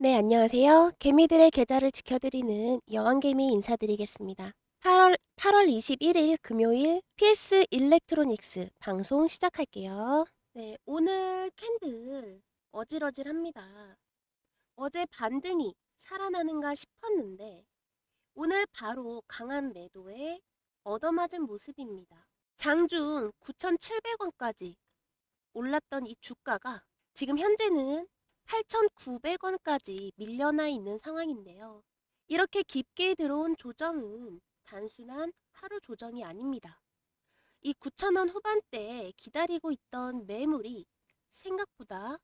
네, 안녕하세요. 개미들의 계좌를 지켜드리는 여왕개미 인사드리겠습니다. 8월 21일 금요일 PS 일렉트로닉스 방송 시작할게요. 네, 오늘 캔들 어질어질합니다. 어제 반등이 살아나는가 싶었는데 오늘 바로 강한 매도에 얻어맞은 모습입니다. 장중 9,700원까지 올랐던 이 주가가 지금 현재는 8,900원까지 밀려나 있는 상황인데요. 이렇게 깊게 들어온 조정은 단순한 하루 조정이 아닙니다. 이 9,000원 후반대에 기다리고 있던 매물이 생각보다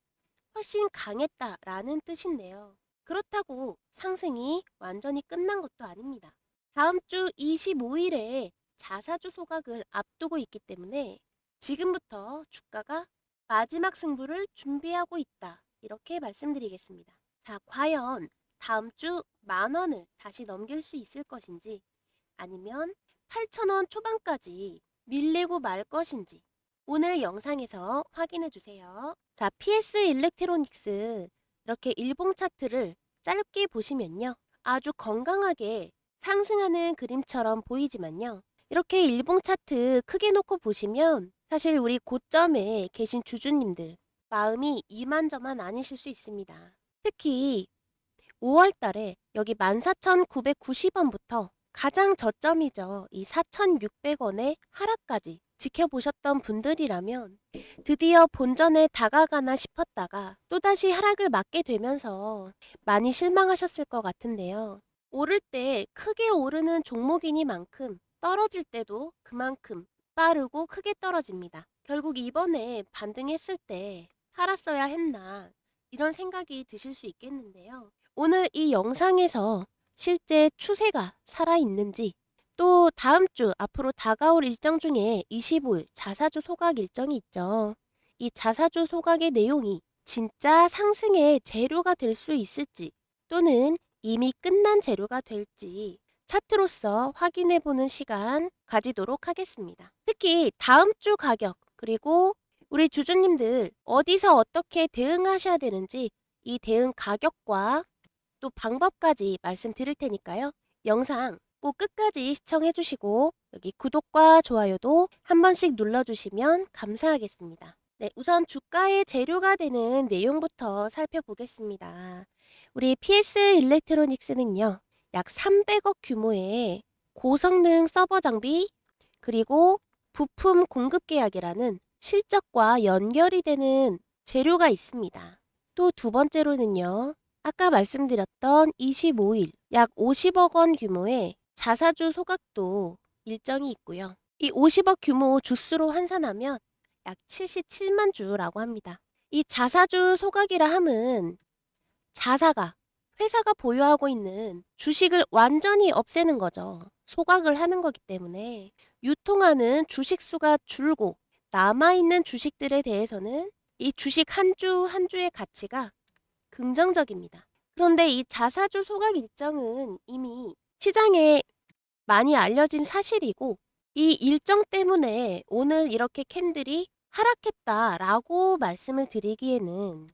훨씬 강했다라는 뜻인데요. 그렇다고 상승이 완전히 끝난 것도 아닙니다. 다음 주 25일에 자사주 소각을 앞두고 있기 때문에 지금부터 주가가 마지막 승부를 준비하고 있다. 이렇게 말씀드리겠습니다. 자, 과연 다음 주 10,000원을 다시 넘길 수 있을 것인지 아니면 8,000원 초반까지 밀리고 말 것인지 오늘 영상에서 확인해 주세요. 자, PS 일렉트로닉스 이렇게 일봉 차트를 짧게 보시면요. 아주 건강하게 상승하는 그림처럼 보이지만요. 이렇게 일봉 차트 크게 놓고 보시면 사실 우리 고점에 계신 주주님들 마음이 이만저만 아니실 수 있습니다. 특히 5월 달에 여기 14,990원부터 가장 저점이죠. 이 4,600원의 하락까지 지켜보셨던 분들이라면 드디어 본전에 다가가나 싶었다가 또다시 하락을 맞게 되면서 많이 실망하셨을 것 같은데요. 오를 때 크게 오르는 종목이니만큼 떨어질 때도 그만큼 빠르고 크게 떨어집니다. 결국 이번에 반등했을 때 팔았어야 했나 이런 생각이 드실 수 있겠는데요. 오늘 이 영상에서 실제 추세가 살아있는지 또 다음 주 앞으로 다가올 일정 중에 25일 자사주 소각 일정이 있죠. 이 자사주 소각의 내용이 진짜 상승의 재료가 될 수 있을지 또는 이미 끝난 재료가 될지 차트로서 확인해보는 시간 가지도록 하겠습니다. 특히 다음 주 가격 그리고 우리 주주님들 어디서 어떻게 대응하셔야 되는지 이 대응 가격과 또 방법까지 말씀드릴 테니까요. 영상 꼭 끝까지 시청해 주시고 여기 구독과 좋아요도 한 번씩 눌러주시면 감사하겠습니다. 네, 우선 주가의 재료가 되는 내용부터 살펴보겠습니다. 우리 PS 일렉트로닉스는요. 약 300억 규모의 고성능 서버 장비 그리고 부품 공급 계약이라는 실적과 연결이 되는 재료가 있습니다. 또 두 번째로는요. 아까 말씀드렸던 25일 약 50억 원 규모의 자사주 소각도 일정이 있고요. 이 50억 규모 주수로 환산하면 약 77만 주라고 합니다. 이 자사주 소각이라 함은 자사가 회사가 보유하고 있는 주식을 완전히 없애는 거죠. 소각을 하는 거기 때문에 유통하는 주식 수가 줄고 남아있는 주식들에 대해서는 이 주식 한 주 한 주의 가치가 긍정적입니다. 그런데 이 자사주 소각 일정은 이미 시장에 많이 알려진 사실이고 이 일정 때문에 오늘 이렇게 캔들이 하락했다라고 말씀을 드리기에는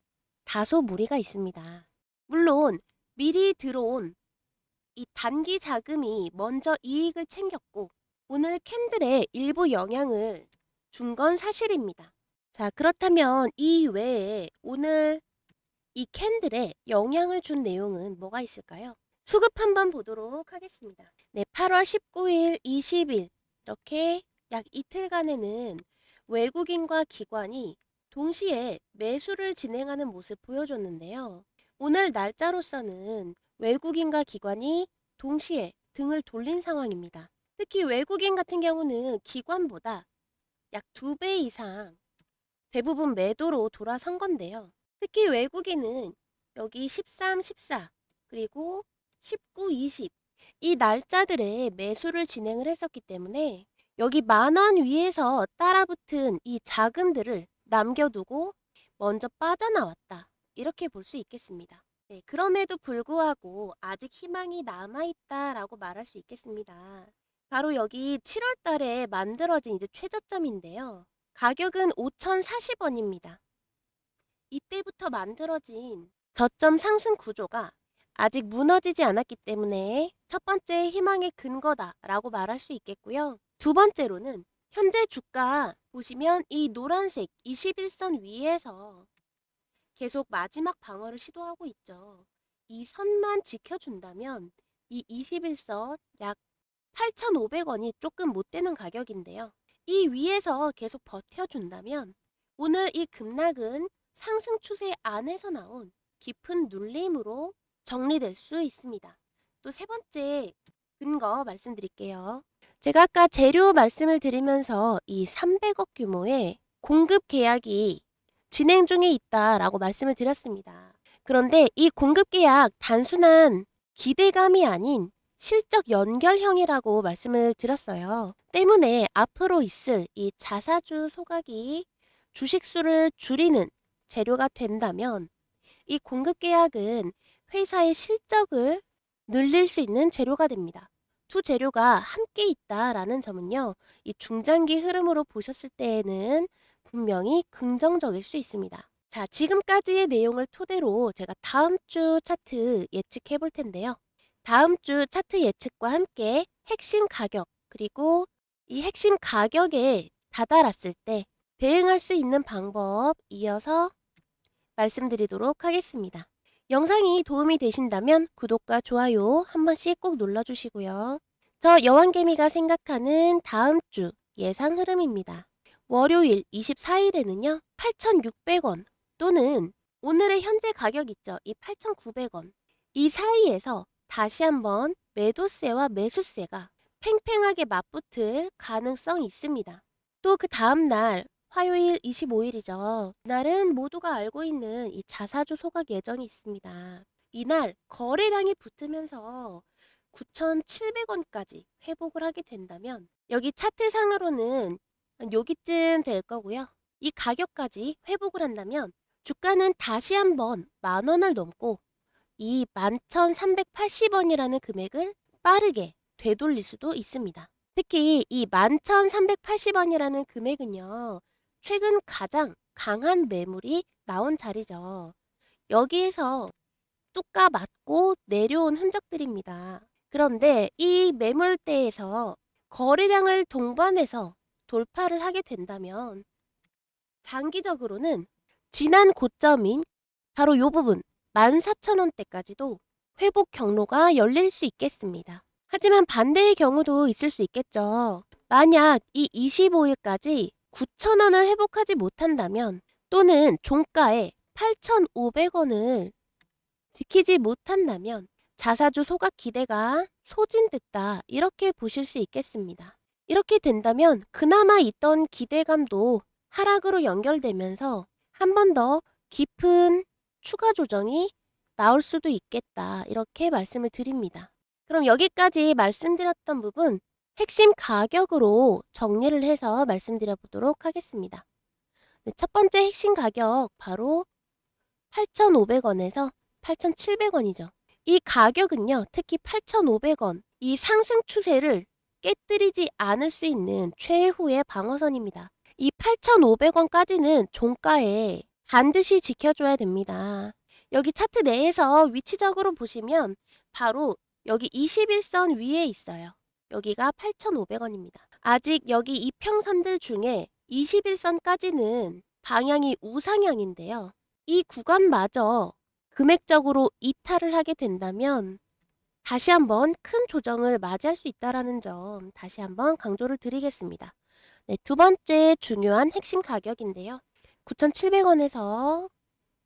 다소 무리가 있습니다. 물론 미리 들어온 이 단기 자금이 먼저 이익을 챙겼고 오늘 캔들의 일부 영향을 준 건 사실입니다. 자, 그렇다면 이 외에 오늘 이 캔들에 영향을 준 내용은 뭐가 있을까요? 수급 한번 보도록 하겠습니다. 네, 8월 19일, 20일 이렇게 약 이틀간에는 외국인과 기관이 동시에 매수를 진행하는 모습 보여줬는데요. 오늘 날짜로서는 외국인과 기관이 동시에 등을 돌린 상황입니다. 특히 외국인 같은 경우는 기관보다 약 2배 이상 대부분 매도로 돌아선 건데요. 특히 외국인은 여기 13, 14 그리고 19, 20 이 날짜들에 매수를 진행을 했었기 때문에 여기 10,000원 위에서 따라붙은 이 자금들을 남겨두고 먼저 빠져나왔다. 이렇게 볼 수 있겠습니다. 네, 그럼에도 불구하고 아직 희망이 남아있다라고 말할 수 있겠습니다. 바로 여기 7월 달에 만들어진 이제 최저점인데요. 가격은 5,040원입니다. 이때부터 만들어진 저점 상승 구조가 아직 무너지지 않았기 때문에 첫 번째 희망의 근거다라고 말할 수 있겠고요. 두 번째로는 현재 주가 보시면 이 노란색 21선 위에서 계속 마지막 방어를 시도하고 있죠. 이 선만 지켜준다면 이 21선 약 8,500원이 조금 못 되는 가격인데요. 이 위에서 계속 버텨준다면 오늘 이 급락은 상승 추세 안에서 나온 깊은 눌림으로 정리될 수 있습니다. 또 세 번째 근거 말씀드릴게요. 제가 아까 재료 말씀을 드리면서 이 300억 규모의 공급 계약이 진행 중에 있다라고 말씀을 드렸습니다. 그런데 이 공급 계약 단순한 기대감이 아닌 실적 연결형이라고 말씀을 드렸어요. 때문에 앞으로 있을 이 자사주 소각이 주식수를 줄이는 재료가 된다면 이 공급 계약은 회사의 실적을 늘릴 수 있는 재료가 됩니다. 두 재료가 함께 있다라는 점은요, 이 중장기 흐름으로 보셨을 때에는 분명히 긍정적일 수 있습니다. 자, 지금까지의 내용을 토대로 제가 다음 주 차트 예측해 볼 텐데요. 다음 주 차트 예측과 함께 핵심 가격, 그리고 이 핵심 가격에 다다랐을 때 대응할 수 있는 방법 이어서 말씀드리도록 하겠습니다. 영상이 도움이 되신다면 구독과 좋아요 한 번씩 꼭 눌러주시고요. 저 여왕개미가 생각하는 다음 주 예상 흐름입니다. 월요일 24일에는요. 8,600원 또는 오늘의 현재 가격 있죠. 이 8,900원. 이 사이에서 다시 한번 매도세와 매수세가 팽팽하게 맞붙을 가능성이 있습니다. 또 그 다음날 화요일 25일이죠. 이날은 모두가 알고 있는 이 자사주 소각 예정이 있습니다. 이날 거래량이 붙으면서 9,700원까지 회복을 하게 된다면 여기 차트상으로는 여기쯤 될 거고요. 이 가격까지 회복을 한다면 주가는 다시 한번 10,000원을 넘고 이 11,380원이라는 금액을 빠르게 되돌릴 수도 있습니다. 특히 이 11,380원이라는 금액은요. 최근 가장 강한 매물이 나온 자리죠. 여기에서 뚝가 맞고 내려온 흔적들입니다. 그런데 이 매물대에서 거래량을 동반해서 돌파를 하게 된다면 장기적으로는 지난 고점인 바로 이 부분 14,000원대까지도 회복 경로가 열릴 수 있겠습니다. 하지만 반대의 경우도 있을 수 있겠죠. 만약 이 25일까지 9,000원을 회복하지 못한다면 또는 종가에 8,500원을 지키지 못한다면 자사주 소각 기대가 소진됐다 이렇게 보실 수 있겠습니다. 이렇게 된다면 그나마 있던 기대감도 하락으로 연결되면서 한 번 더 깊은 추가 조정이 나올 수도 있겠다 이렇게 말씀을 드립니다. 그럼 여기까지 말씀드렸던 부분 핵심 가격으로 정리를 해서 말씀드려 보도록 하겠습니다. 네, 첫 번째 핵심 가격 바로 8,500원에서 8,700원이죠. 이 가격은요. 특히 8,500원 이 상승 추세를 깨뜨리지 않을 수 있는 최후의 방어선입니다. 이 8,500원까지는 종가에 반드시 지켜줘야 됩니다. 여기 차트 내에서 위치적으로 보시면 바로 여기 21선 위에 있어요. 여기가 8,500원입니다. 아직 여기 이평선들 중에 21선까지는 방향이 우상향인데요. 이 구간마저 금액적으로 이탈을 하게 된다면 다시 한번 큰 조정을 맞이할 수 있다는 점 다시 한번 강조를 드리겠습니다. 네, 두 번째 중요한 핵심 가격인데요. 9,700원에서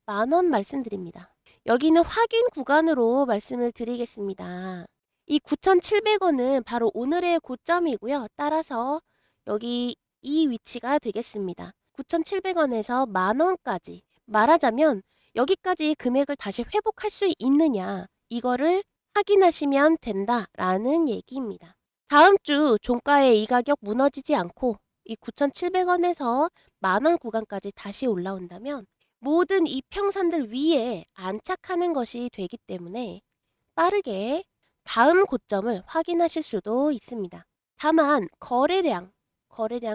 10,000원 말씀드립니다. 여기는 확인 구간으로 말씀을 드리겠습니다. 이 9,700원은 바로 오늘의 고점이고요. 따라서 여기 이 위치가 되겠습니다. 9,700원에서 10,000원까지 말하자면 여기까지 금액을 다시 회복할 수 있느냐 이거를 확인하시면 된다라는 얘기입니다. 다음 주 종가의 이 가격 무너지지 않고 이 9,700원에서 10,000원 구간까지 다시 올라온다면 모든 이평선들 위에 안착하는 것이 되기 때문에 빠르게 다음 고점을 확인하실 수도 있습니다. 다만 거래량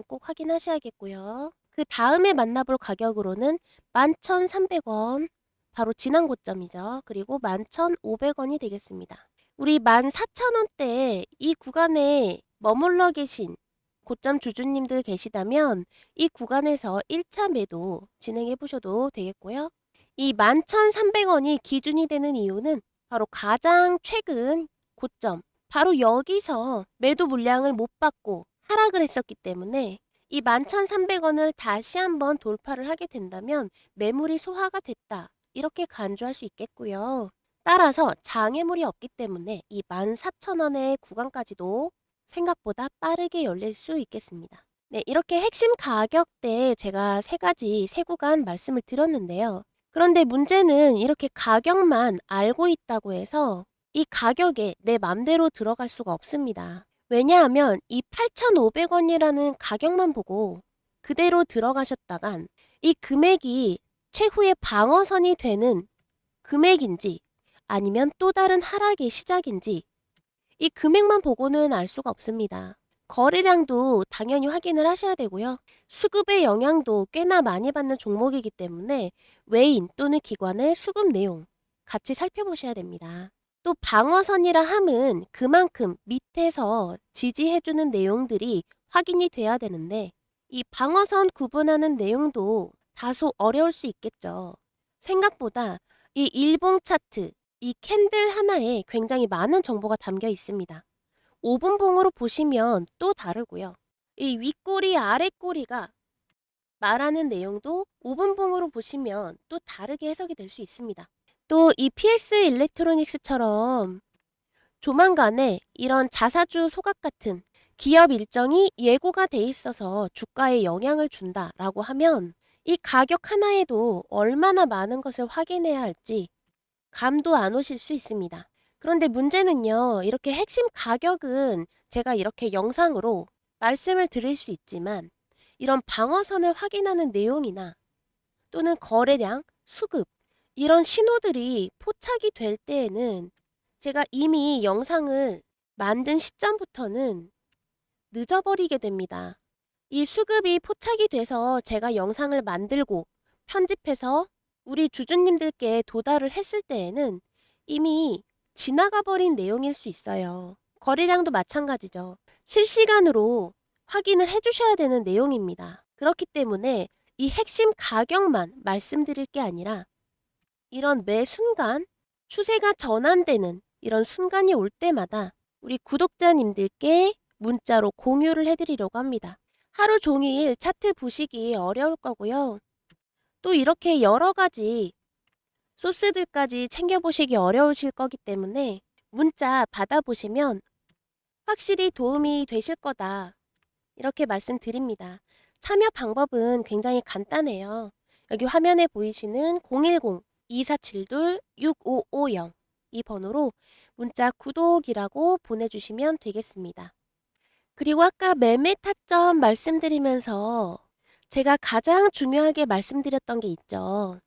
꼭 확인하셔야겠고요. 그 다음에 만나볼 가격으로는 11,300원 바로 지난 고점이죠. 그리고 11,500원이 되겠습니다. 우리 14,000원대 이 구간에 머물러 계신 고점 주주님들 계시다면 이 구간에서 1차 매도 진행해 보셔도 되겠고요. 이 11,300원이 기준이 되는 이유는 바로 가장 최근 고점, 바로 여기서 매도 물량을 못 받고 하락을 했었기 때문에 이 11,300원을 다시 한번 돌파를 하게 된다면 매물이 소화가 됐다. 이렇게 간주할 수 있겠고요. 따라서 장애물이 없기 때문에 이 14,000원의 구간까지도 생각보다 빠르게 열릴 수 있겠습니다. 네, 이렇게 핵심 가격대에 제가 세 구간 말씀을 드렸는데요. 그런데 문제는 이렇게 가격만 알고 있다고 해서 이 가격에 내 맘대로 들어갈 수가 없습니다. 왜냐하면 이 8,500원이라는 가격만 보고 그대로 들어가셨다간 이 금액이 최후의 방어선이 되는 금액인지 아니면 또 다른 하락의 시작인지 이 금액만 보고는 알 수가 없습니다. 거래량도 당연히 확인을 하셔야 되고요. 수급의 영향도 꽤나 많이 받는 종목이기 때문에 외인 또는 기관의 수급 내용 같이 살펴보셔야 됩니다. 또 방어선이라 함은 그만큼 밑에서 지지해주는 내용들이 확인이 돼야 되는데 이 방어선 구분하는 내용도 다소 어려울 수 있겠죠. 생각보다 이 일봉 차트, 이 캔들 하나에 굉장히 많은 정보가 담겨 있습니다. 5분봉으로 보시면 또 다르고요. 이 윗꼬리, 아랫꼬리가 말하는 내용도 5분봉으로 보시면 또 다르게 해석이 될 수 있습니다. 또 이 PS 일렉트로닉스처럼 조만간에 이런 자사주 소각 같은 기업 일정이 예고가 돼 있어서 주가에 영향을 준다라고 하면 이 가격 하나에도 얼마나 많은 것을 확인해야 할지 감도 안 오실 수 있습니다. 그런데 문제는요, 이렇게 핵심 가격은 제가 이렇게 영상으로 말씀을 드릴 수 있지만 이런 방어선을 확인하는 내용이나 또는 거래량, 수급 이런 신호들이 포착이 될 때에는 제가 이미 영상을 만든 시점부터는 늦어버리게 됩니다. 이 수급이 포착이 돼서 제가 영상을 만들고 편집해서 우리 주주님들께 도달을 했을 때에는 이미 지나가 버린 내용일 수 있어요. 거래량도 마찬가지죠. 실시간으로 확인을 해주셔야 되는 내용입니다. 그렇기 때문에 이 핵심 가격만 말씀드릴 게 아니라 이런 매 순간 추세가 전환되는 이런 순간이 올 때마다 우리 구독자님들께 문자로 공유를 해드리려고 합니다. 하루 종일 차트 보시기 어려울 거고요. 또 이렇게 여러 가지 소스들까지 챙겨보시기 어려우실 거기 때문에 문자 받아보시면 확실히 도움이 되실 거다. 이렇게 말씀드립니다. 참여 방법은 굉장히 간단해요. 여기 화면에 보이시는 010-2472-6550 이 번호로 문자 구독이라고 보내주시면 되겠습니다. 그리고 아까 매매 타점 말씀드리면서 제가 가장 중요하게 말씀드렸던 게 있죠.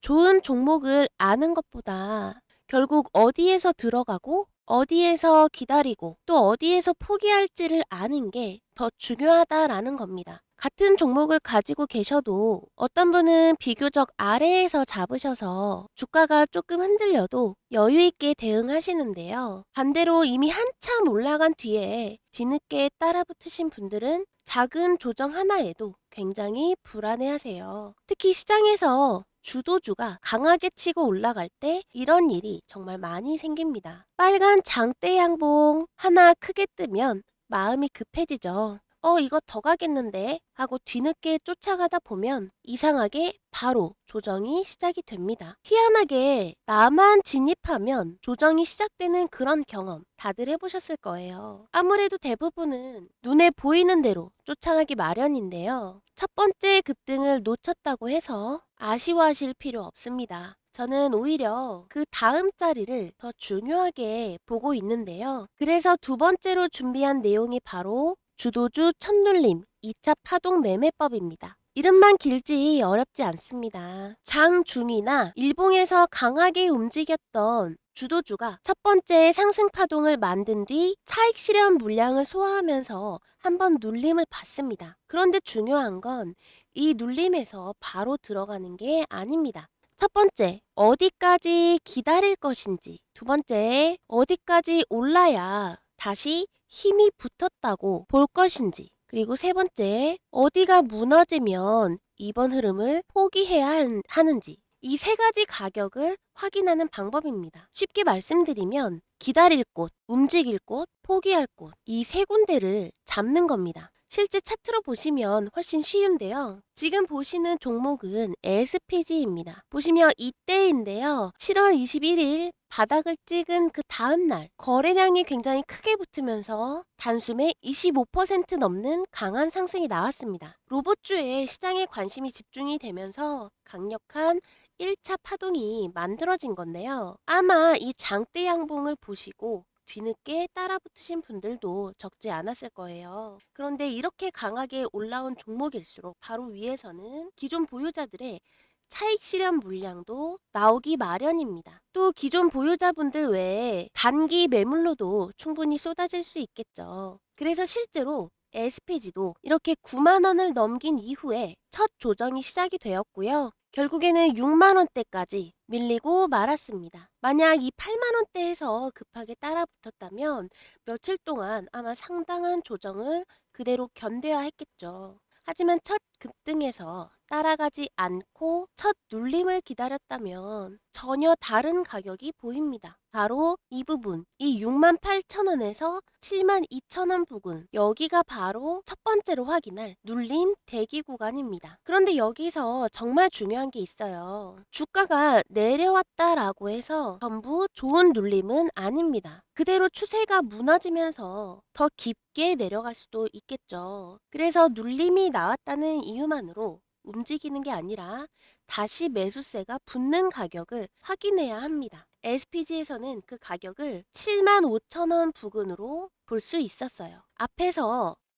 좋은 종목을 아는 것보다 결국 어디에서 들어가고 어디에서 기다리고 또 어디에서 포기할지를 아는 게 더 중요하다라는 겁니다. 같은 종목을 가지고 계셔도 어떤 분은 비교적 아래에서 잡으셔서 주가가 조금 흔들려도 여유 있게 대응하시는데요. 반대로 이미 한참 올라간 뒤에 뒤늦게 따라붙으신 분들은 작은 조정 하나에도 굉장히 불안해하세요. 특히 시장에서 주도주가 강하게 치고 올라갈 때 이런 일이 정말 많이 생깁니다. 빨간 장대 양봉 하나 크게 뜨면 마음이 급해지죠. 이거 더 가겠는데 하고 뒤늦게 쫓아가다 보면 이상하게 바로 조정이 시작이 됩니다. 희한하게 나만 진입하면 조정이 시작되는 그런 경험 다들 해보셨을 거예요. 아무래도 대부분은 눈에 보이는 대로 쫓아가기 마련인데요. 첫 번째 급등을 놓쳤다고 해서 아쉬워하실 필요 없습니다. 저는 오히려 그 다음 자리를 더 중요하게 보고 있는데요. 그래서 두 번째로 준비한 내용이 바로 주도주 첫눌림 2차 파동 매매법입니다. 이름만 길지 어렵지 않습니다. 장중이나 일봉에서 강하게 움직였던 주도주가 첫 번째 상승 파동을 만든 뒤 차익 실현 물량을 소화하면서 한번 눌림을 받습니다. 그런데 중요한 건 이 눌림에서 바로 들어가는 게 아닙니다. 첫 번째, 어디까지 기다릴 것인지. 두 번째, 어디까지 올라야 다시 힘이 붙었다고 볼 것인지. 그리고 세 번째, 어디가 무너지면 이번 흐름을 포기해야 하는지. 이 세 가지 가격을 확인하는 방법입니다. 쉽게 말씀드리면 기다릴 곳, 움직일 곳, 포기할 곳, 이 세 군데를 잡는 겁니다. 실제 차트로 보시면 훨씬 쉬운데요. 지금 보시는 종목은 SPG입니다. 보시면 이때인데요. 7월 21일 바닥을 찍은 그 다음날 거래량이 굉장히 크게 붙으면서 단숨에 25% 넘는 강한 상승이 나왔습니다. 로봇주에 시장에 관심이 집중이 되면서 강력한 1차 파동이 만들어진 건데요. 아마 이 장대 양봉을 보시고 뒤늦게 따라붙으신 분들도 적지 않았을 거예요. 그런데 이렇게 강하게 올라온 종목일수록 바로 위에서는 기존 보유자들의 차익 실현 물량도 나오기 마련입니다. 또 기존 보유자분들 외에 단기 매물로도 충분히 쏟아질 수 있겠죠. 그래서 실제로 SPG도 이렇게 9만 원을 넘긴 이후에 첫 조정이 시작이 되었고요. 결국에는 6만 원대까지 밀리고 말았습니다. 만약 이 8만 원대에서 급하게 따라붙었다면 며칠 동안 아마 상당한 조정을 그대로 견뎌야 했겠죠. 하지만 첫 급등에서 따라가지 않고 첫 눌림을 기다렸다면 전혀 다른 가격이 보입니다. 바로 이 부분, 이 68,000원에서 72,000원 부근, 여기가 바로 첫 번째로 확인할 눌림 대기 구간입니다. 그런데 여기서 정말 중요한 게 있어요. 주가가 내려왔다라고 해서 전부 좋은 눌림은 아닙니다. 그대로 추세가 무너지면서 더 깊게 내려갈 수도 있겠죠. 그래서 눌림이 나왔다는 이유만으로 움직이는 게 아니라 다시 매수세가 붙는 가격을 확인해야 합니다. SPG에서는 그 가격을 75,000원 부근으로 볼 수 있었어요.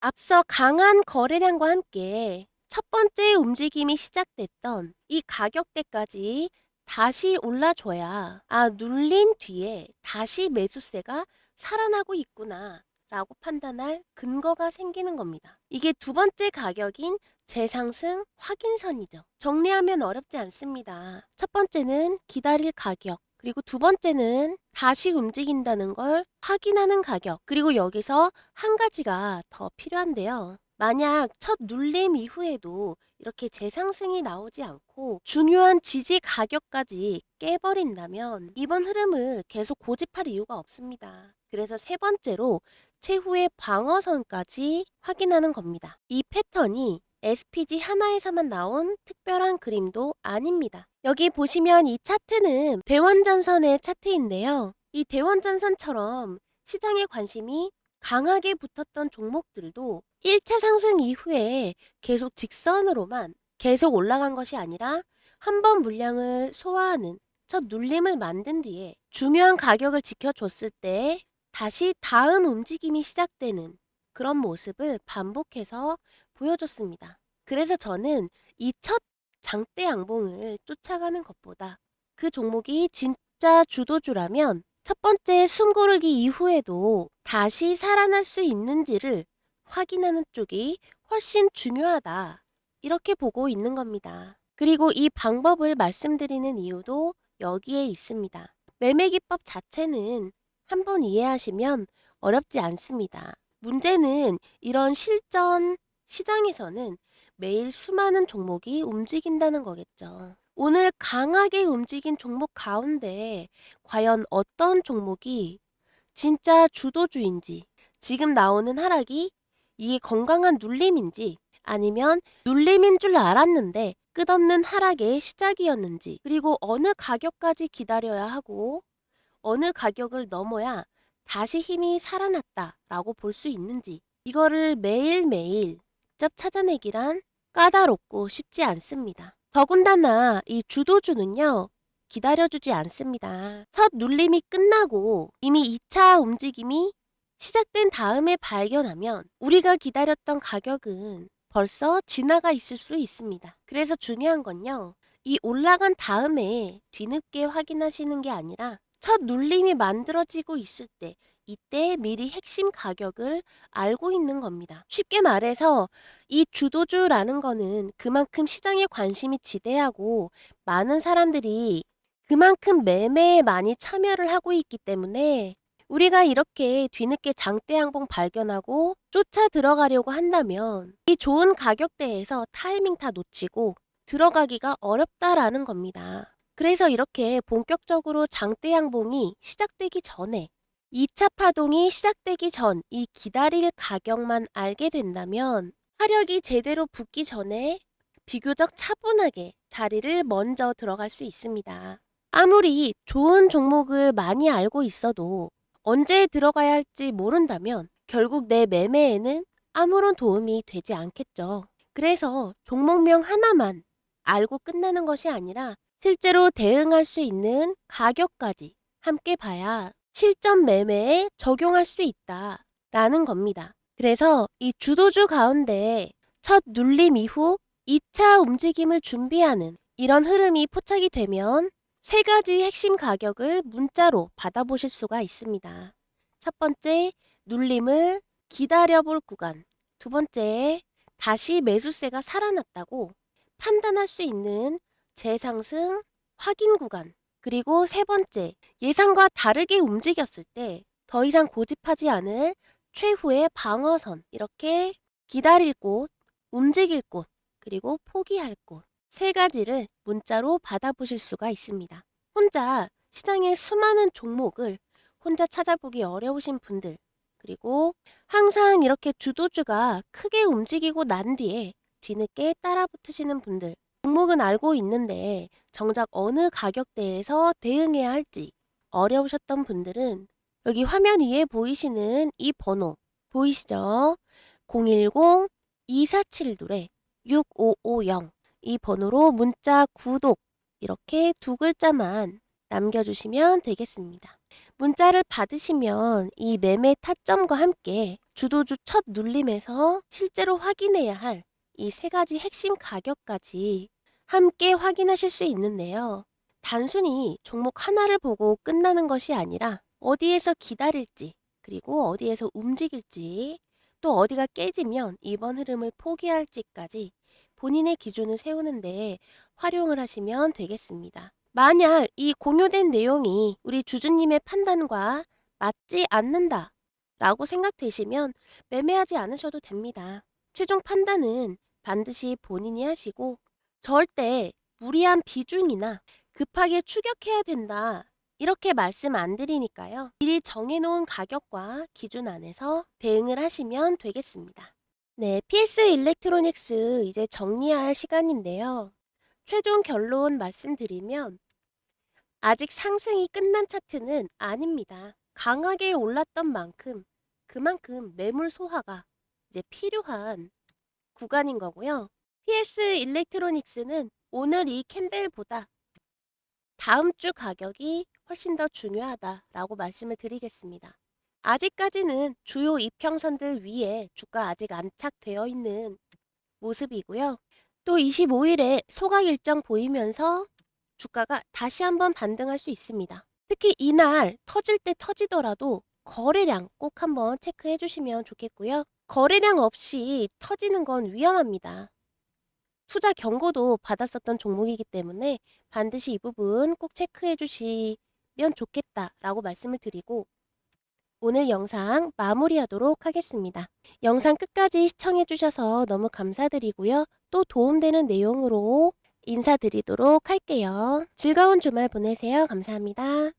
앞서 강한 거래량과 함께 첫 번째 움직임이 시작됐던 이 가격대까지 다시 올라줘야 눌린 뒤에 다시 매수세가 살아나고 있구나 라고 판단할 근거가 생기는 겁니다. 이게 두 번째 가격인 재상승 확인선이죠. 정리하면 어렵지 않습니다. 첫 번째는 기다릴 가격, 그리고 두 번째는 다시 움직인다는 걸 확인하는 가격, 그리고 여기서 한 가지가 더 필요한데요. 만약 첫 눌림 이후에도 이렇게 재상승이 나오지 않고 중요한 지지 가격까지 깨버린다면 이번 흐름을 계속 고집할 이유가 없습니다. 그래서 세 번째로 최후의 방어선까지 확인하는 겁니다. 이 패턴이 SPG 하나에서만 나온 특별한 그림도 아닙니다. 여기 보시면 이 차트는 대원전선의 차트인데요. 이 대원전선처럼 시장의 관심이 강하게 붙었던 종목들도 1차 상승 이후에 계속 직선으로만 계속 올라간 것이 아니라 한 번 물량을 소화하는 첫 눌림을 만든 뒤에 중요한 가격을 지켜줬을 때 다시 다음 움직임이 시작되는 그런 모습을 반복해서 보여줬습니다. 그래서 저는 이 첫 장대 양봉을 쫓아가는 것보다 그 종목이 진짜 주도주라면 첫 번째 숨고르기 이후에도 다시 살아날 수 있는지를 확인하는 쪽이 훨씬 중요하다. 이렇게 보고 있는 겁니다. 그리고 이 방법을 말씀드리는 이유도 여기에 있습니다. 매매 기법 자체는 한번 이해하시면 어렵지 않습니다. 문제는 이런 실전 시장에서는 매일 수많은 종목이 움직인다는 거겠죠. 오늘 강하게 움직인 종목 가운데 과연 어떤 종목이 진짜 주도주인지, 지금 나오는 하락이 이게 건강한 눌림인지 아니면 눌림인 줄 알았는데 끝없는 하락의 시작이었는지, 그리고 어느 가격까지 기다려야 하고 어느 가격을 넘어야 다시 힘이 살아났다라고 볼 수 있는지, 이거를 매일매일 직접 찾아내기란 까다롭고 쉽지 않습니다. 더군다나 이 주도주는요, 기다려주지 않습니다. 첫 눌림이 끝나고 이미 2차 움직임이 시작된 다음에 발견하면 우리가 기다렸던 가격은 벌써 지나가 있을 수 있습니다. 그래서 중요한 건요, 이 올라간 다음에 뒤늦게 확인하시는 게 아니라 첫 눌림이 만들어지고 있을 때 이때 미리 핵심 가격을 알고 있는 겁니다. 쉽게 말해서 이 주도주라는 거는 그만큼 시장에 관심이 지대하고 많은 사람들이 그만큼 매매에 많이 참여를 하고 있기 때문에 우리가 이렇게 뒤늦게 장대 양봉 발견하고 쫓아 들어가려고 한다면 이 좋은 가격대에서 타이밍 다 놓치고 들어가기가 어렵다라는 겁니다. 그래서 이렇게 본격적으로 장대 양봉이 시작되기 전에 2차 파동이 시작되기 전 이 기다릴 가격만 알게 된다면 화력이 제대로 붙기 전에 비교적 차분하게 자리를 먼저 들어갈 수 있습니다. 아무리 좋은 종목을 많이 알고 있어도 언제 들어가야 할지 모른다면 결국 내 매매에는 아무런 도움이 되지 않겠죠. 그래서 종목명 하나만 알고 끝나는 것이 아니라 실제로 대응할 수 있는 가격까지 함께 봐야 실전 매매에 적용할 수 있다라는 겁니다. 그래서 이 주도주 가운데 첫 눌림 이후 2차 움직임을 준비하는 이런 흐름이 포착이 되면 세 가지 핵심 가격을 문자로 받아보실 수가 있습니다. 첫 번째, 눌림을 기다려볼 구간. 두 번째, 다시 매수세가 살아났다고 판단할 수 있는 재상승 확인 구간. 그리고 세 번째, 예상과 다르게 움직였을 때 더 이상 고집하지 않을 최후의 방어선. 이렇게 기다릴 곳, 움직일 곳, 그리고 포기할 곳. 세 가지를 문자로 받아보실 수가 있습니다. 혼자 시장의 수많은 종목을 혼자 찾아보기 어려우신 분들, 그리고 항상 이렇게 주도주가 크게 움직이고 난 뒤에 뒤늦게 따라 붙으시는 분들, 종목은 알고 있는데 정작 어느 가격대에서 대응해야 할지 어려우셨던 분들은 여기 화면 위에 보이시는 이 번호 보이시죠? 010-2472-6550 이 번호로 문자 구독 이렇게 두 글자만 남겨주시면 되겠습니다. 문자를 받으시면 이 매매 타점과 함께 주도주 첫 눌림에서 실제로 확인해야 할 이 세 가지 핵심 가격까지 함께 확인하실 수 있는데요. 단순히 종목 하나를 보고 끝나는 것이 아니라 어디에서 기다릴지, 그리고 어디에서 움직일지, 또 어디가 깨지면 이번 흐름을 포기할지까지 본인의 기준을 세우는데 활용을 하시면 되겠습니다. 만약 이 공유된 내용이 우리 주주님의 판단과 맞지 않는다 라고 생각되시면 매매하지 않으셔도 됩니다. 최종 판단은 반드시 본인이 하시고 절대 무리한 비중이나 급하게 추격해야 된다 이렇게 말씀 안 드리니까요. 미리 정해놓은 가격과 기준 안에서 대응을 하시면 되겠습니다. 네, PS 일렉트로닉스 이제 정리할 시간인데요. 최종 결론 말씀드리면 아직 상승이 끝난 차트는 아닙니다. 강하게 올랐던 만큼 그만큼 매물 소화가 이제 필요한 구간인 거고요. PS 일렉트로닉스는 오늘 이 캔들보다 다음 주 가격이 훨씬 더 중요하다라고 말씀을 드리겠습니다. 아직까지는 주요 이평선들 위에 주가 아직 안착되어 있는 모습이고요. 또 25일에 소각 일정 보이면서 주가가 다시 한번 반등할 수 있습니다. 특히 이날 터질 때 터지더라도 거래량 꼭 한번 체크해 주시면 좋겠고요. 거래량 없이 터지는 건 위험합니다. 투자 경고도 받았었던 종목이기 때문에 반드시 이 부분 꼭 체크해 주시면 좋겠다라고 말씀을 드리고 오늘 영상 마무리하도록 하겠습니다. 영상 끝까지 시청해 주셔서 너무 감사드리고요. 또 도움되는 내용으로 인사드리도록 할게요. 즐거운 주말 보내세요. 감사합니다.